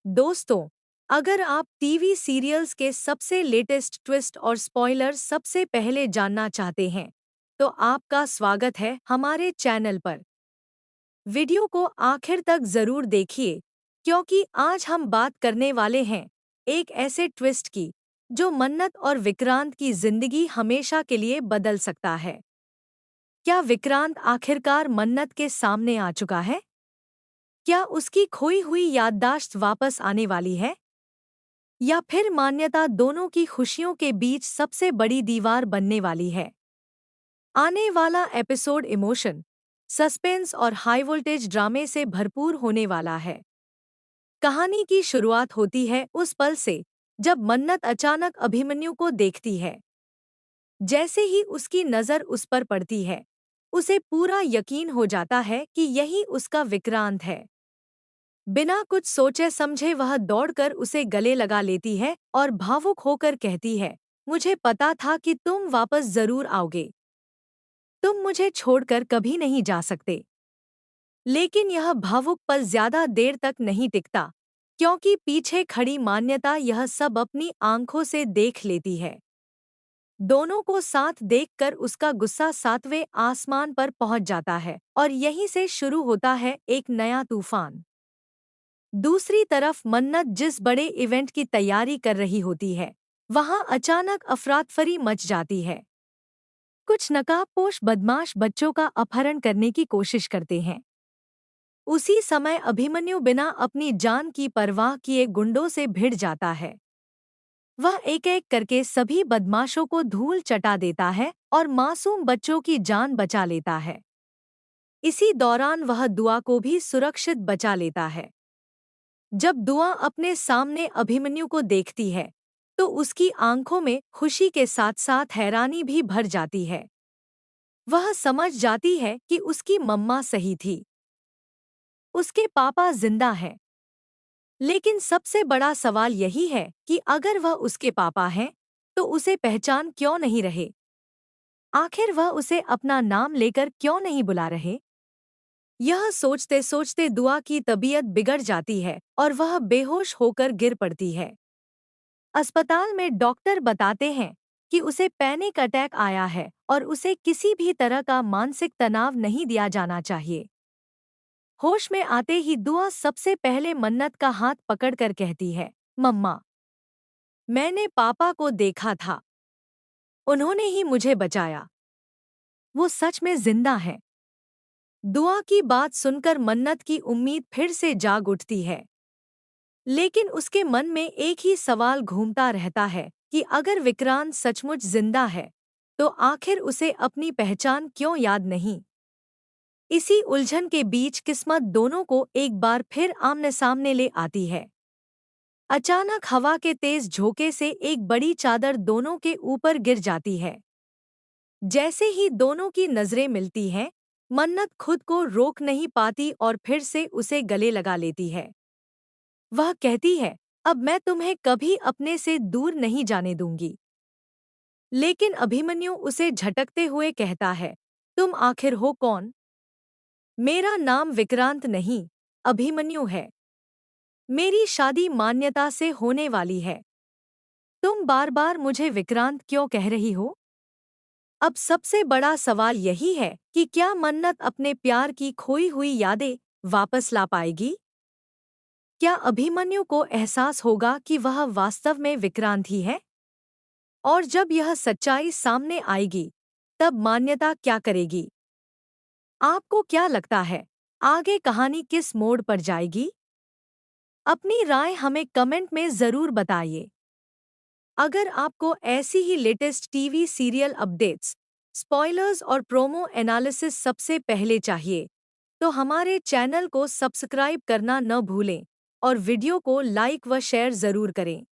दोस्तों, अगर आप टीवी सीरियल्स के सबसे लेटेस्ट ट्विस्ट और स्पॉइलर सबसे पहले जानना चाहते हैं, तो आपका स्वागत है हमारे चैनल पर। वीडियो को आखिर तक जरूर देखिए, क्योंकि आज हम बात करने वाले हैं एक ऐसे ट्विस्ट की जो मन्नत और विक्रांत की जिंदगी हमेशा के लिए बदल सकता है। क्या विक्रांत आखिरकार मन्नत के सामने आ चुका है? क्या उसकी खोई हुई याददाश्त वापस आने वाली है? या फिर मान्यता दोनों की खुशियों के बीच सबसे बड़ी दीवार बनने वाली है? आने वाला एपिसोड इमोशन, सस्पेंस और हाई वोल्टेज ड्रामे से भरपूर होने वाला है। कहानी की शुरुआत होती है उस पल से जब मन्नत अचानक अभिमन्यु को देखती है। जैसे ही उसकी नज़र उस पर पड़ती है, उसे पूरा यकीन हो जाता है कि यही उसका विक्रांत है। बिना कुछ सोचे समझे वह दौड़कर उसे गले लगा लेती है और भावुक होकर कहती है, मुझे पता था कि तुम वापस जरूर आओगे। तुम मुझे छोड़कर कभी नहीं जा सकते। लेकिन यह भावुक पल ज्यादा देर तक नहीं टिकता, क्योंकि पीछे खड़ी मान्यता यह सब अपनी आंखों से देख लेती है। दोनों को साथ देखकर उसका गुस्सा सातवें आसमान पर पहुंच जाता है और यहीं से शुरू होता है एक नया तूफान। दूसरी तरफ मन्नत जिस बड़े इवेंट की तैयारी कर रही होती है, वहां अचानक अफरातफरी मच जाती है। कुछ नकाबपोश बदमाश बच्चों का अपहरण करने की कोशिश करते हैं। उसी समय अभिमन्यु बिना अपनी जान की परवाह किए गुंडों से भिड़ जाता है। वह एक एक करके सभी बदमाशों को धूल चटा देता है और मासूम बच्चों की जान बचा लेता है। इसी दौरान वह दुआ को भी सुरक्षित बचा लेता है। जब दुआ अपने सामने अभिमन्यु को देखती है, तो उसकी आंखों में खुशी के साथ साथ हैरानी भी भर जाती है। वह समझ जाती है कि उसकी मम्मा सही थी। उसके पापा जिंदा हैं। लेकिन सबसे बड़ा सवाल यही है कि अगर वह उसके पापा हैं, तो उसे पहचान क्यों नहीं रहे? आखिर वह उसे अपना नाम लेकर क्यों नहीं बुला रहे? यह सोचते सोचते दुआ की तबीयत बिगड़ जाती है और वह बेहोश होकर गिर पड़ती है। अस्पताल में डॉक्टर बताते हैं कि उसे पैनिक अटैक आया है और उसे किसी भी तरह का मानसिक तनाव नहीं दिया जाना चाहिए। होश में आते ही दुआ सबसे पहले मन्नत का हाथ पकड़कर कहती है, मम्मा, मैंने पापा को देखा था। उन्होंने ही मुझे बचाया। वो सच में जिंदा है। दुआ की बात सुनकर मन्नत की उम्मीद फिर से जाग उठती है। लेकिन उसके मन में एक ही सवाल घूमता रहता है कि अगर विक्रांत सचमुच जिंदा है, तो आखिर उसे अपनी पहचान क्यों याद नहीं? इसी उलझन के बीच किस्मत दोनों को एक बार फिर आमने सामने ले आती है। अचानक हवा के तेज झोंके से एक बड़ी चादर दोनों के ऊपर गिर जाती है। जैसे ही दोनों की नजरें मिलती हैं, मन्नत खुद को रोक नहीं पाती और फिर से उसे गले लगा लेती है। वह कहती है, अब मैं तुम्हें कभी अपने से दूर नहीं जाने दूंगी। लेकिन अभिमन्यु उसे झटकते हुए कहता है, तुम आखिर हो कौन? मेरा नाम विक्रांत नहीं, अभिमन्यु है। मेरी शादी मान्यता से होने वाली है। तुम बार बार मुझे विक्रांत क्यों कह रही हो? अब सबसे बड़ा सवाल यही है कि क्या मन्नत अपने प्यार की खोई हुई यादें वापस ला पाएगी? क्या अभिमन्यु को एहसास होगा कि वह वास्तव में विक्रांत ही है? और जब यह सच्चाई सामने आएगी, तब मान्यता क्या करेगी? आपको क्या लगता है, आगे कहानी किस मोड़ पर जाएगी? अपनी राय हमें कमेंट में ज़रूर बताइए। अगर आपको ऐसी ही latest TV serial updates, spoilers और प्रोमो एनालिसिस सबसे पहले चाहिए, तो हमारे चैनल को सब्सक्राइब करना न भूलें और वीडियो को लाइक व शेयर ज़रूर करें।